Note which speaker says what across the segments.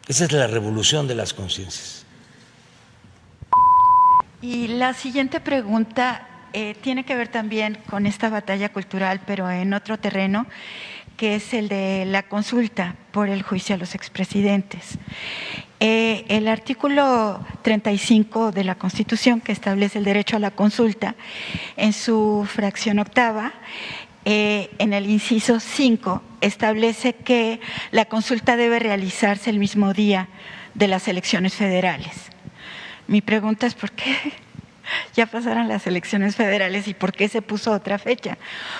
Speaker 1: Esa es la revolución de las conciencias.
Speaker 2: Y la siguiente pregunta tiene que ver también con esta batalla cultural, pero en otro terreno, que es el de la consulta por el juicio a los expresidentes. El artículo 35 de la Constitución, que establece el derecho a la consulta, en su fracción octava, en el inciso 5, establece que la consulta debe realizarse el mismo día de las elecciones federales. Mi pregunta es ¿por qué ya pasaron las elecciones federales y por qué se puso otra fecha?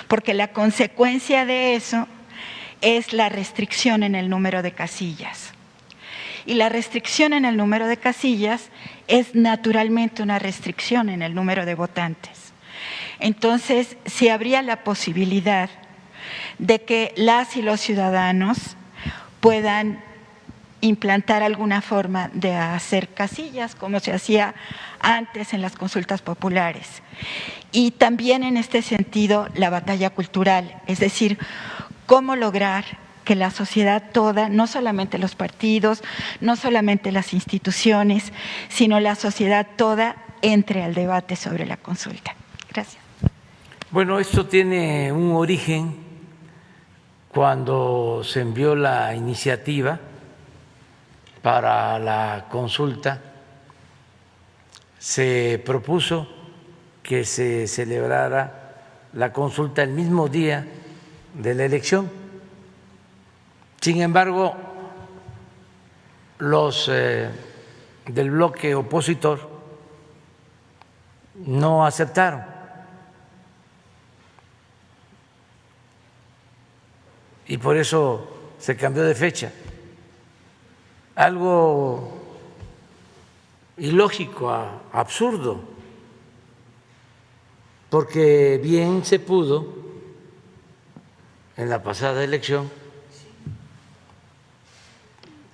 Speaker 2: Porque la consecuencia de eso es la restricción en el número de casillas. Y la restricción en el número de casillas es naturalmente una restricción en el número de votantes. Entonces, si habría la posibilidad de que las y los ciudadanos puedan implantar alguna forma de hacer casillas, como se hacía antes en las consultas populares. Y también en este sentido, la batalla cultural, es decir, cómo lograr que la sociedad toda, no solamente los partidos, no solamente las instituciones, sino la sociedad toda entre al debate sobre la consulta. Gracias.
Speaker 1: Bueno, esto tiene un origen cuando se envió la iniciativa para la consulta, se propuso que se celebrara la consulta el mismo día de la elección. Sin embargo, los del bloque opositor no aceptaron. Y por eso se cambió de fecha. Algo ilógico, absurdo, porque bien se pudo en la pasada elección,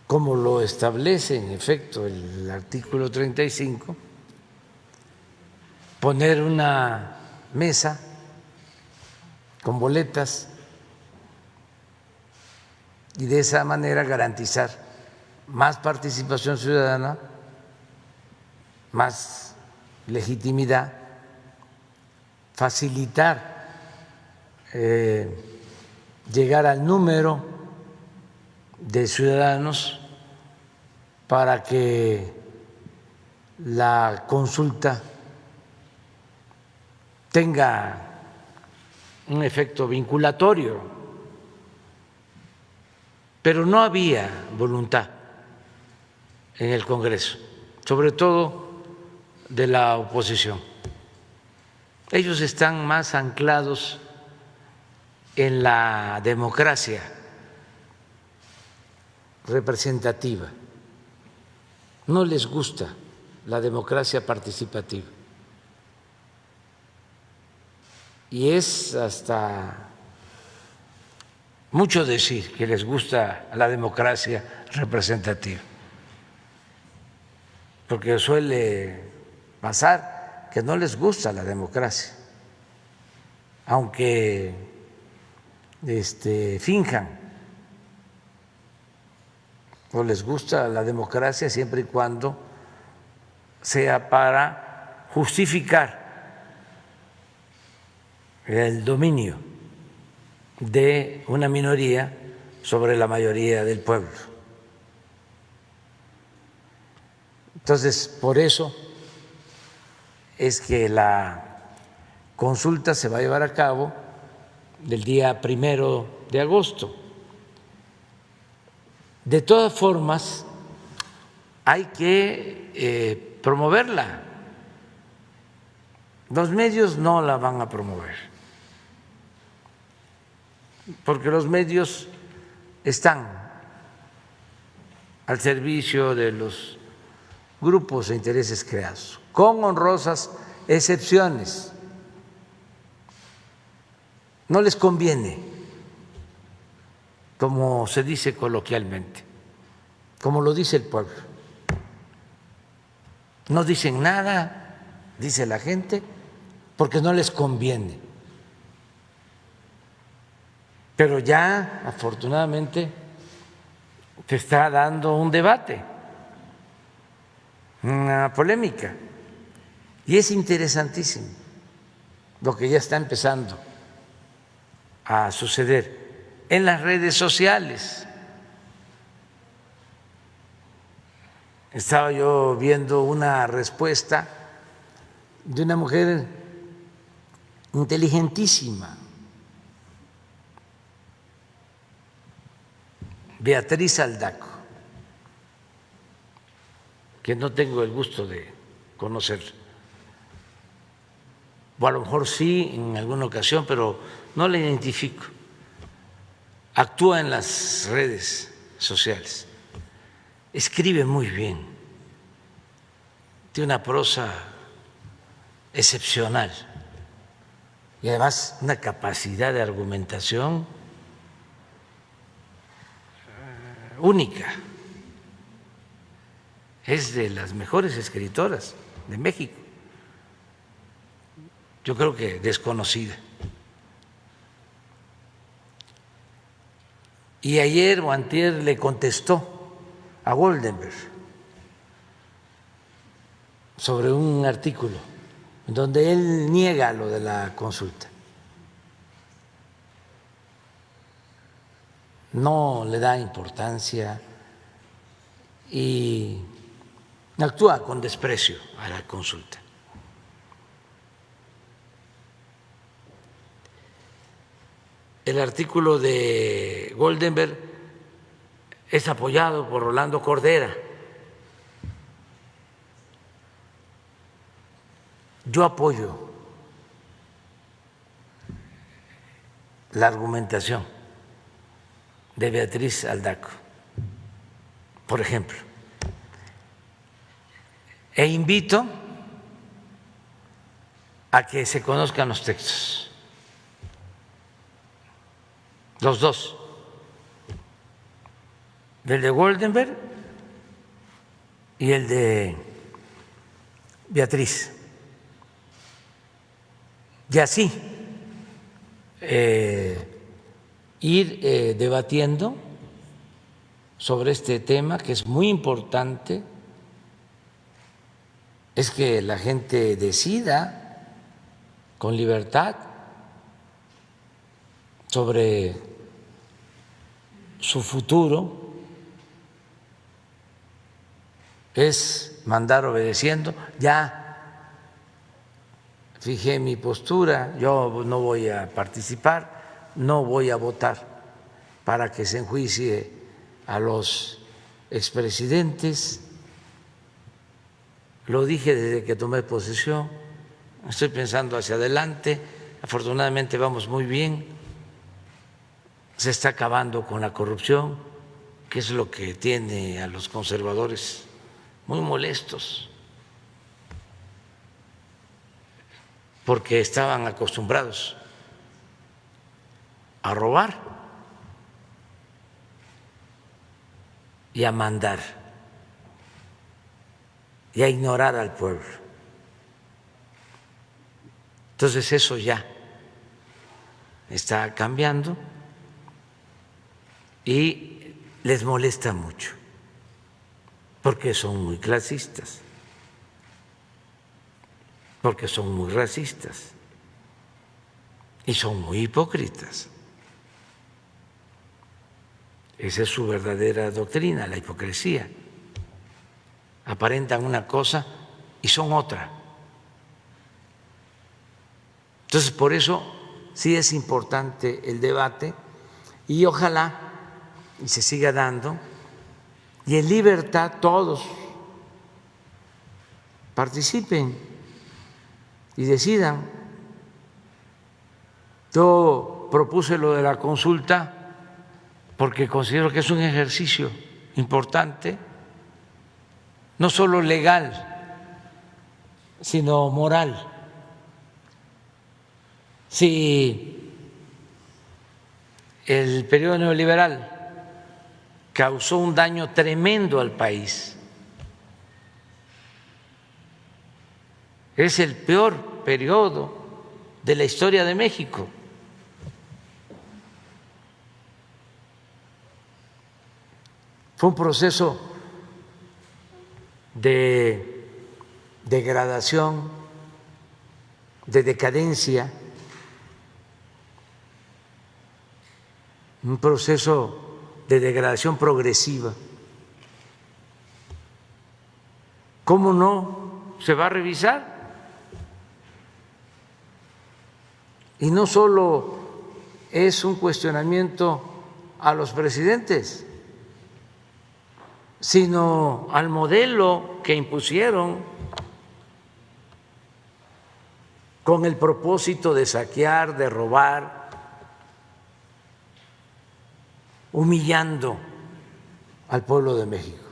Speaker 1: como lo establece en efecto el artículo 35, poner una mesa con boletas y de esa manera garantizar más participación ciudadana, más legitimidad, facilitar llegar al número de ciudadanos para que la consulta tenga un efecto vinculatorio. Pero no había voluntad en el Congreso, sobre todo de la oposición. Ellos están más anclados en la democracia representativa, no les gusta la democracia participativa. Y es hasta mucho decir que les gusta la democracia representativa, porque suele pasar que no les gusta la democracia, aunque finjan, o les gusta la democracia siempre y cuando sea para justificar el dominio de una minoría sobre la mayoría del pueblo. Entonces, por eso es que la consulta se va a llevar a cabo el día 1 de agosto. De todas formas, hay que promoverla. Los medios no la van a promover, porque los medios están al servicio de los grupos de intereses creados, con honrosas excepciones. No les conviene, como se dice coloquialmente, como lo dice el pueblo. No dicen nada, dice la gente, porque no les conviene. Pero ya, afortunadamente, se está dando un debate, una polémica, y es interesantísimo lo que ya está empezando a suceder en las redes sociales. Estaba yo viendo una respuesta de una mujer inteligentísima, Beatriz Aldaco, que no tengo el gusto de conocer, o a lo mejor sí en alguna ocasión, pero no la identifico. Actúa en las redes sociales, escribe muy bien, tiene una prosa excepcional y además una capacidad de argumentación única. Es de las mejores escritoras de México, yo creo que desconocida. Y ayer o antier le contestó a Goldenberg sobre un artículo en donde él niega lo de la consulta. No le da importancia y actúa con desprecio a la consulta. El artículo de Goldenberg es apoyado por Rolando Cordera. Yo apoyo la argumentación de Beatriz Aldaco, por ejemplo, e invito a que se conozcan los textos, los dos, el de Goldenberg y el de Beatriz, y así ir debatiendo sobre este tema que es muy importante. Es que la gente decida con libertad sobre su futuro, es mandar obedeciendo. Ya fijé mi postura, yo no voy a participar, no voy a votar para que se enjuicie a los expresidentes. Lo dije desde que tomé posesión, estoy pensando hacia adelante, afortunadamente vamos muy bien, se está acabando con la corrupción, que es lo que tiene a los conservadores muy molestos, porque estaban acostumbrados a robar y a mandar y a ignorar al pueblo. Entonces eso ya está cambiando y les molesta mucho porque son muy clasistas, porque son muy racistas y son muy hipócritas. Esa es su verdadera doctrina, la hipocresía. Aparentan una cosa y son otra. Entonces, por eso sí es importante el debate y ojalá y se siga dando y en libertad todos participen y decidan. Yo propuse lo de la consulta porque considero que es un ejercicio importante, no solo legal, sino moral. Si el periodo neoliberal causó un daño tremendo al país, es el peor periodo de la historia de México. fue un proceso de degradación, de decadencia, un proceso de degradación progresiva. ¿Cómo no se va a revisar? Y no solo es un cuestionamiento a los presidentes, sino al modelo que impusieron con el propósito de saquear, de robar, humillando al pueblo de México.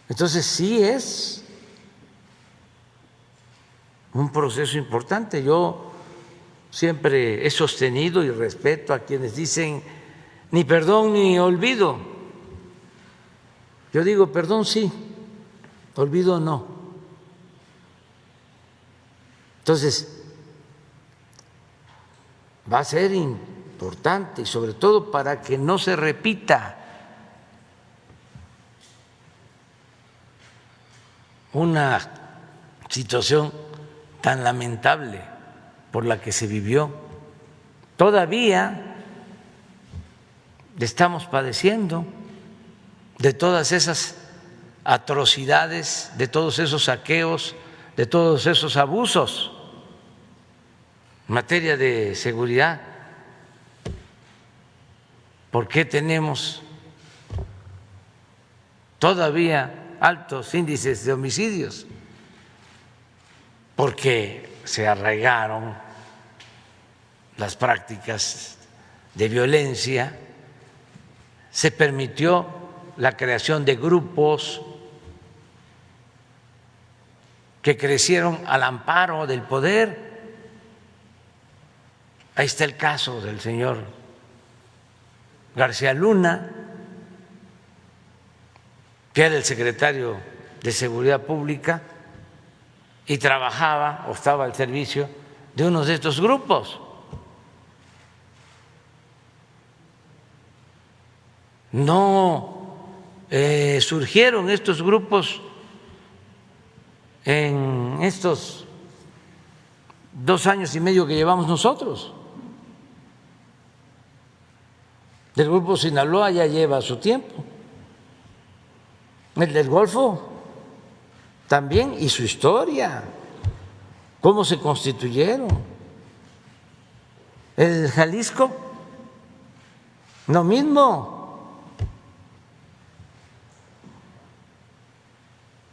Speaker 1: Entonces sí es un proceso importante. Yo siempre he sostenido y respeto a quienes dicen ni perdón ni olvido. Yo digo perdón sí, olvido no. Entonces va a ser importante y sobre todo para que no se repita una situación tan lamentable por la que se vivió. Todavía estamos padeciendo de todas esas atrocidades, de todos esos saqueos, de todos esos abusos en materia de seguridad. ¿Por qué tenemos todavía altos índices de homicidios? Porque se arraigaron las prácticas de violencia, se permitió la creación de grupos que crecieron al amparo del poder. Ahí está el caso del señor García Luna, que era el secretario de Seguridad Pública y trabajaba o estaba al servicio de uno de estos grupos. No surgieron estos grupos en estos 2 años y medio que llevamos nosotros. El Grupo Sinaloa ya lleva su tiempo. El del Golfo también, y su historia, cómo se constituyeron. El Jalisco, lo mismo.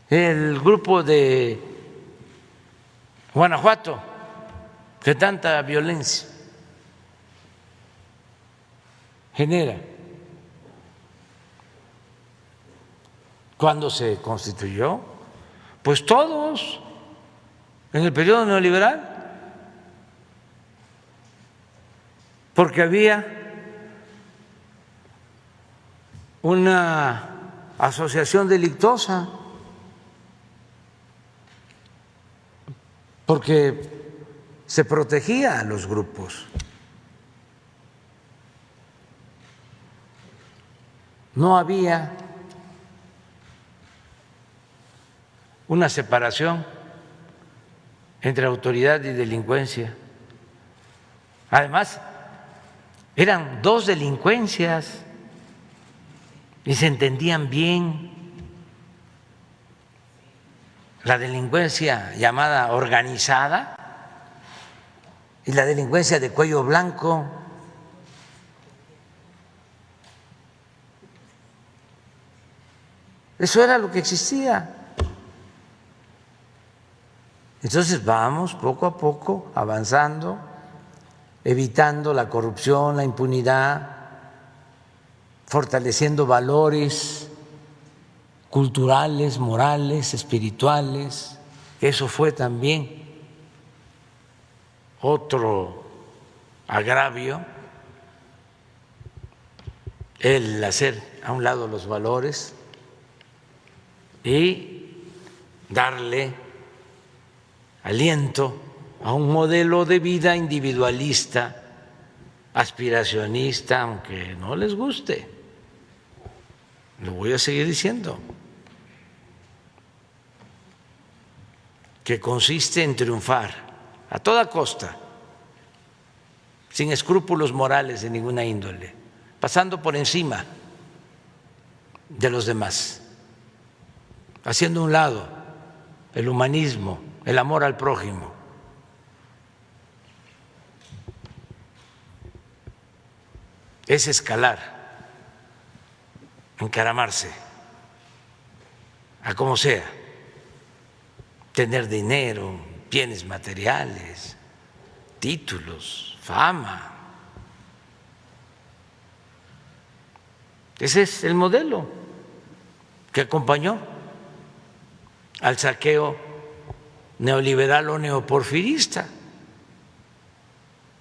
Speaker 1: El grupo de Guanajuato, que tanta violencia genera. Cuando se constituyó, pues todos en el periodo neoliberal, porque había una asociación delictuosa, porque se protegía a los grupos. No había una separación entre autoridad y delincuencia. Además, eran 2 delincuencias y se entendían bien. La delincuencia llamada organizada y la delincuencia de cuello blanco. Eso era lo que existía. Entonces vamos poco a poco avanzando, evitando la corrupción, la impunidad, fortaleciendo valores culturales, morales, espirituales. Eso fue también otro agravio, el hacer a un lado los valores y darle aliento a un modelo de vida individualista, aspiracionista, aunque no les guste. lo voy a seguir diciendo, que consiste en triunfar a toda costa, sin escrúpulos morales de ninguna índole, pasando por encima de los demás, haciendo a un lado el humanismo, el amor al prójimo. Es escalar, encaramarse, a como sea, tener dinero, bienes materiales, títulos, fama. Ese es el modelo que acompañó al saqueo neoliberal o neoporfirista.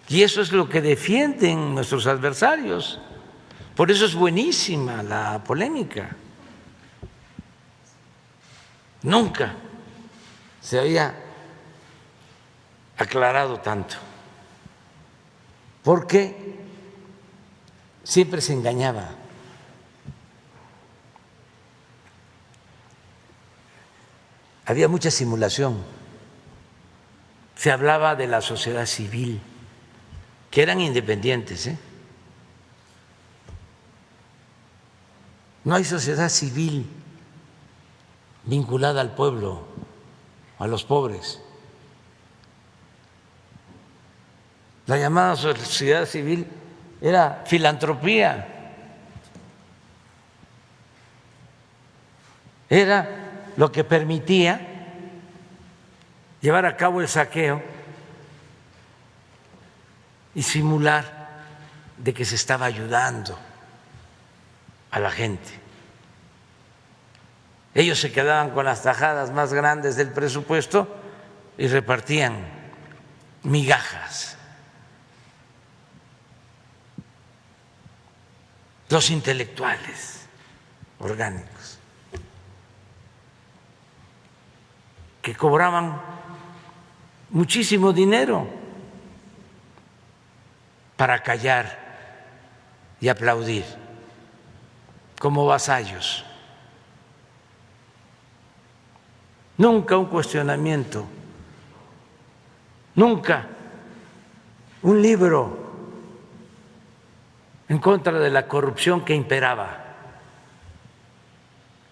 Speaker 1: Y eso es lo que defienden nuestros adversarios. Por eso es buenísima la polémica. Nunca se había aclarado tanto, porque siempre se engañaba. Había mucha simulación. Se hablaba de la sociedad civil, que eran independientes, ¿eh? No hay sociedad civil vinculada al pueblo, a los pobres. La llamada sociedad civil era filantropía, era lo que permitía llevar a cabo el saqueo y simular de que se estaba ayudando a la gente. Ellos se quedaban con las tajadas más grandes del presupuesto y repartían migajas. Los intelectuales orgánicos que cobraban muchísimo dinero para callar y aplaudir como vasallos. Nunca un cuestionamiento, nunca un libro en contra de la corrupción que imperaba.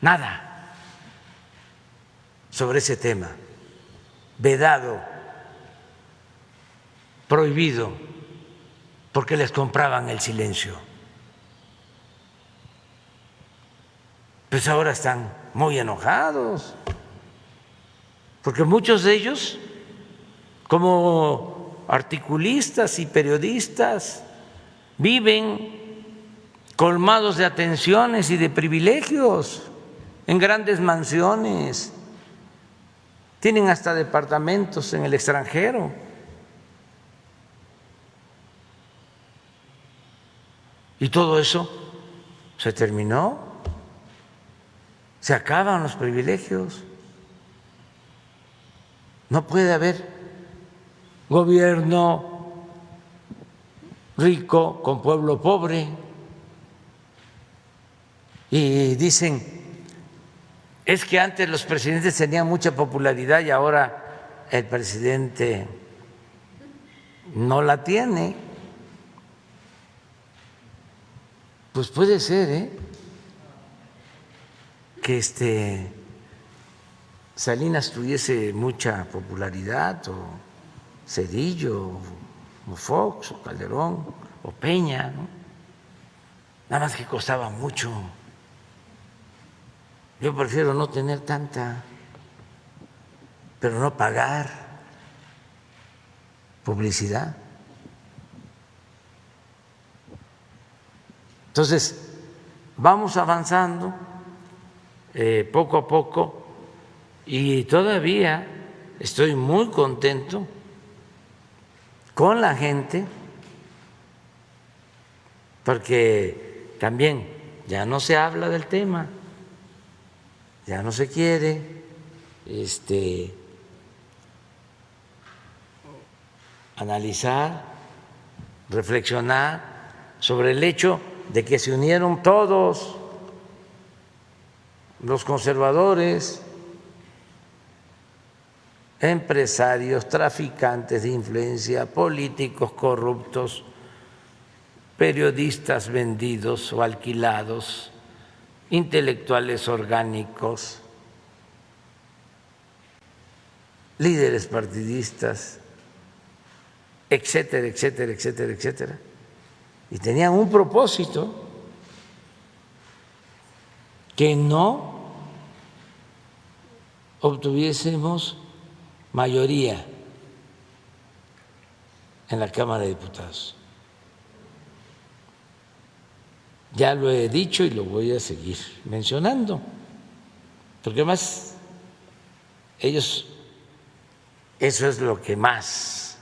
Speaker 1: Nada sobre ese tema, vedado, prohibido, porque les compraban el silencio. Pues ahora están muy enojados, porque muchos de ellos, como articulistas y periodistas, viven colmados de atenciones y de privilegios en grandes mansiones, tienen hasta departamentos en el extranjero. Y todo eso se terminó, se acaban los privilegios. No puede haber gobierno rico con pueblo pobre. Y dicen, es que antes los presidentes tenían mucha popularidad y ahora el presidente no la tiene. Pues puede ser, que Salinas tuviese mucha popularidad, o Zedillo, o Fox, o Calderón, o Peña, ¿no? Nada más que costaba mucho. Yo prefiero no tener tanta, pero no pagar publicidad. Entonces, vamos avanzando poco a poco y todavía estoy muy contento con la gente, porque también ya no se habla del tema, ya no se quiere analizar, reflexionar sobre el hecho de que se unieron todos los conservadores, empresarios, traficantes de influencia, políticos corruptos, periodistas vendidos o alquilados, intelectuales orgánicos, líderes partidistas, etcétera, etcétera, etcétera, etcétera. Y tenían un propósito: que no obtuviésemos mayoría en la Cámara de Diputados. Ya lo he dicho y lo voy a seguir mencionando, porque además ellos, eso es lo que más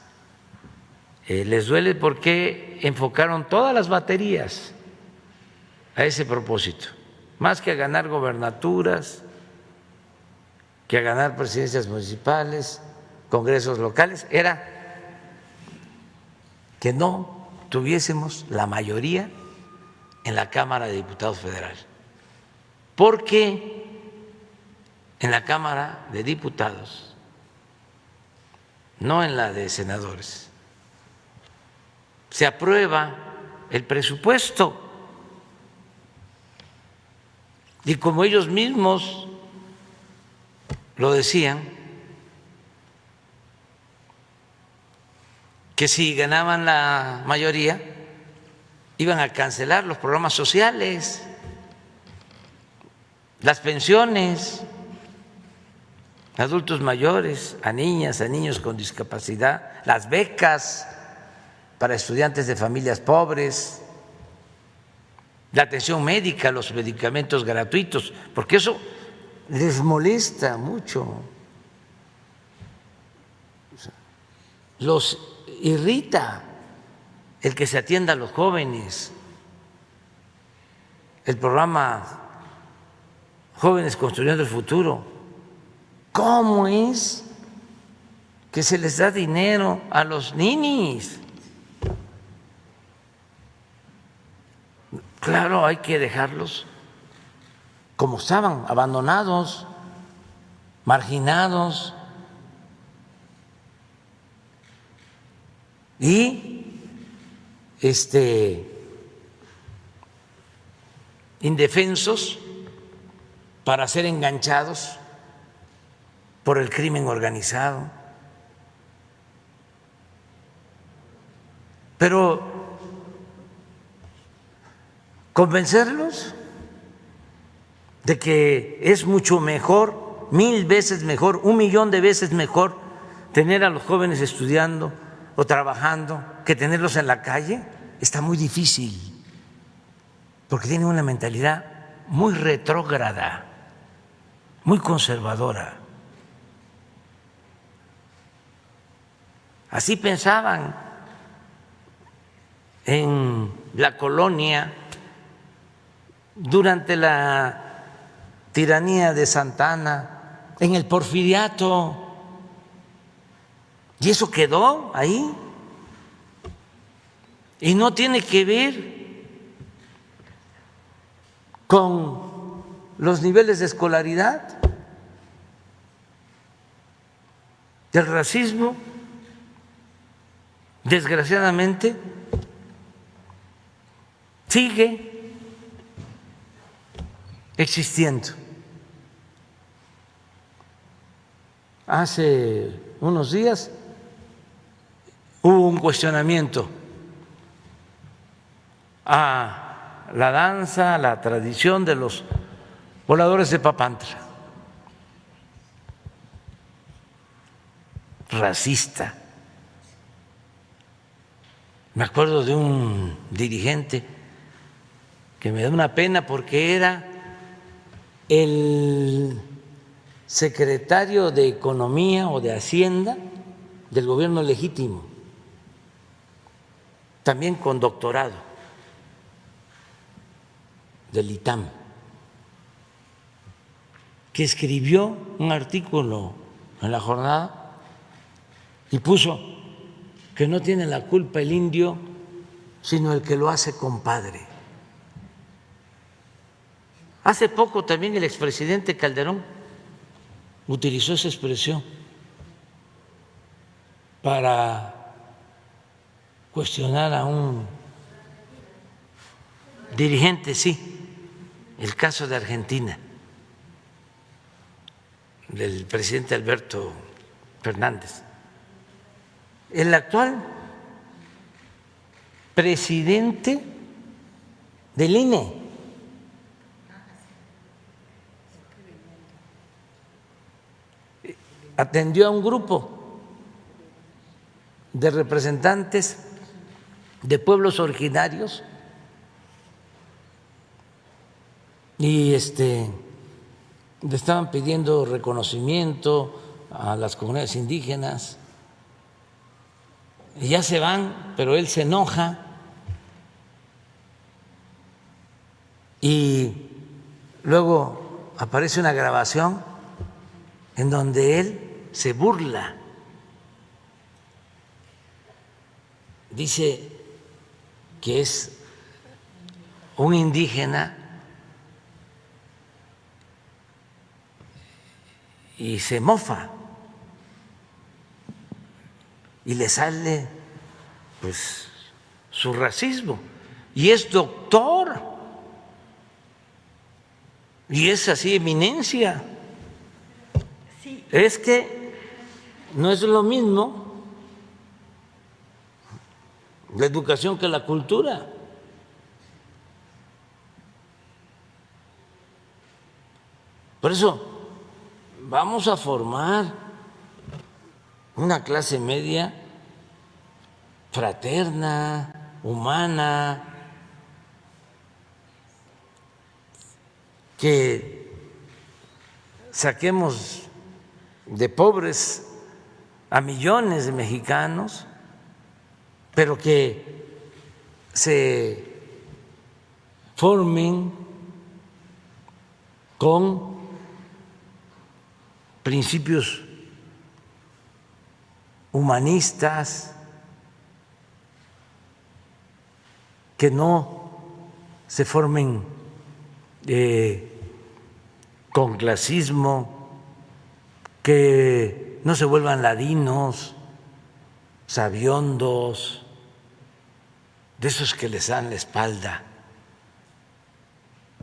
Speaker 1: les duele, porque enfocaron todas las baterías a ese propósito, más que a ganar gobernaturas, que a ganar presidencias municipales, congresos locales, era que no tuviésemos la mayoría en la Cámara de Diputados Federal, porque en la Cámara de Diputados, no en la de senadores, se aprueba el presupuesto y como ellos mismos lo decían, que si ganaban la mayoría iban a cancelar los programas sociales, las pensiones a adultos mayores, a niñas, a niños con discapacidad, las becas para estudiantes de familias pobres, la atención médica, los medicamentos gratuitos, porque eso les molesta mucho, los irrita el que se atienda a los jóvenes, el programa Jóvenes Construyendo el Futuro. ¿Cómo es que se les da dinero a los ninis? Claro, hay que dejarlos como estaban, abandonados, marginados y indefensos para ser enganchados por el crimen organizado. Pero convencerlos de que es mucho mejor, 1000 veces mejor, 1.000.000 de veces mejor tener a los jóvenes estudiando o trabajando que tenerlos en la calle, está muy difícil, porque tienen una mentalidad muy retrógrada, muy conservadora. Así pensaban en la colonia durante la tiranía de Santa Anna, en el Porfiriato, y eso quedó ahí. Y no tiene que ver con los niveles de escolaridad. El racismo, desgraciadamente, sigue existiendo. Hace unos días hubo un cuestionamiento a la danza, a la tradición de los voladores de Papantla. Racista. Me acuerdo de un dirigente que me da una pena porque era el secretario de Economía o de Hacienda del gobierno legítimo, también con doctorado del ITAM, que escribió un artículo en La Jornada y puso que no tiene la culpa el indio, sino el que lo hace compadre. Hace poco también el expresidente Calderón utilizó esa expresión para cuestionar a un dirigente, sí, el caso de Argentina, del presidente Alberto Fernández. El actual presidente del INE atendió a un grupo de representantes de pueblos originarios y le estaban pidiendo reconocimiento a las comunidades indígenas y ya se van, pero él se enoja y luego aparece una grabación en donde él se burla, dice que es un indígena y se mofa y le sale pues su racismo y es doctor y es así eminencia.
Speaker 2: Sí.
Speaker 1: Es que no es lo mismo la educación que la cultura. Por eso vamos a formar una clase media fraterna, humana, que saquemos de pobres a millones de mexicanos, pero que se formen con principios humanistas, que no se formen con clasismo, que no se vuelvan ladinos, sabiondos, de esos que les dan la espalda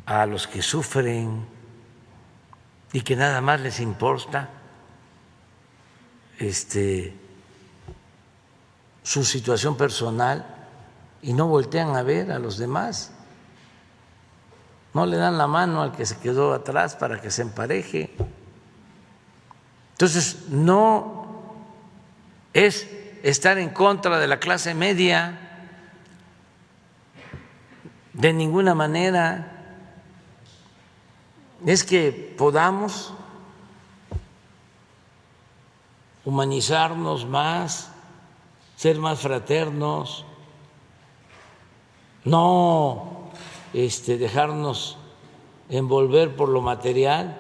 Speaker 1: a los que sufren y que nada más les importa su situación personal y no voltean a ver a los demás, no le dan la mano al que se quedó atrás para que se empareje. Entonces, no es estar en contra de la clase media de ninguna manera, es que podamos humanizarnos más, ser más fraternos, no dejarnos envolver por lo material.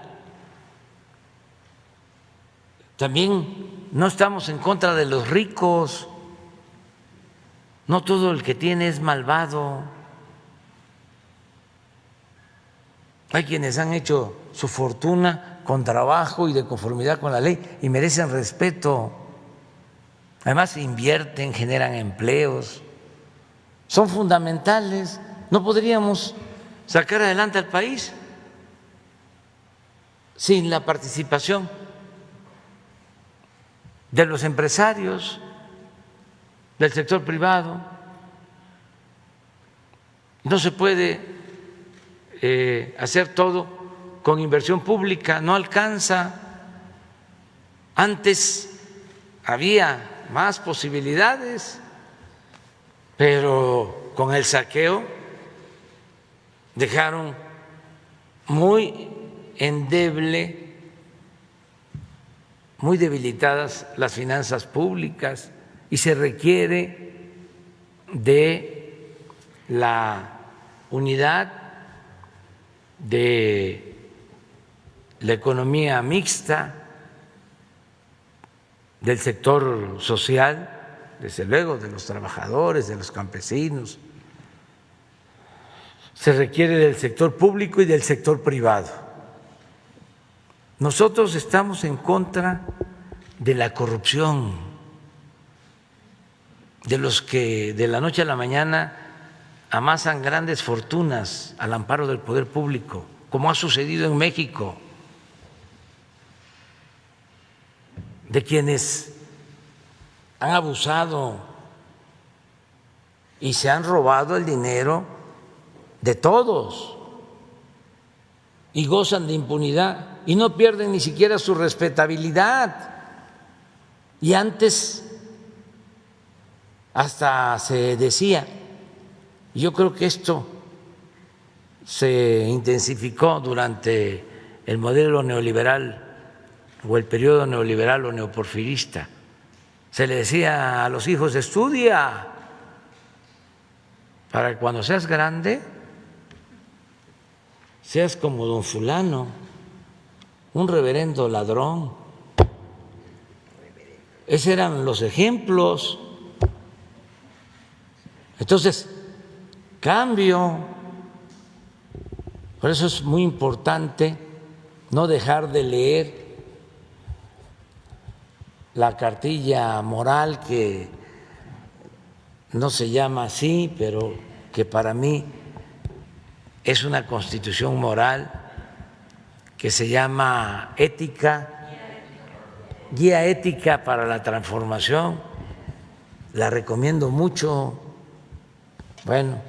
Speaker 1: También no estamos en contra de los ricos, no todo el que tiene es malvado. Hay quienes han hecho su fortuna con trabajo y de conformidad con la ley y merecen respeto. Además invierten, generan empleos, son fundamentales. No podríamos sacar adelante al país sin la participación de los empresarios, del sector privado. No se puede hacer todo con inversión pública, no alcanza. Antes había más posibilidades, pero con el saqueo dejaron muy endeble, muy debilitadas las finanzas públicas y se requiere de la unidad de la economía mixta, del sector social, desde luego de los trabajadores, de los campesinos, se requiere del sector público y del sector privado. Nosotros estamos en contra de la corrupción, de los que de la noche a la mañana amasan grandes fortunas al amparo del poder público, como ha sucedido en México, de quienes han abusado y se han robado el dinero de todos y gozan de impunidad y no pierden ni siquiera su respetabilidad. Y antes hasta se decía, yo creo que esto se intensificó durante el modelo neoliberal o el periodo neoliberal o neoporfirista, se le decía a los hijos: estudia para que cuando seas grande seas como don fulano, un reverendo ladrón. Esos eran los ejemplos. Entonces, cambio. Por eso es muy importante no dejar de leer la cartilla moral, que no se llama así, pero que para mí es una constitución moral, que se llama ética, guía ética para la transformación. La recomiendo mucho. Bueno,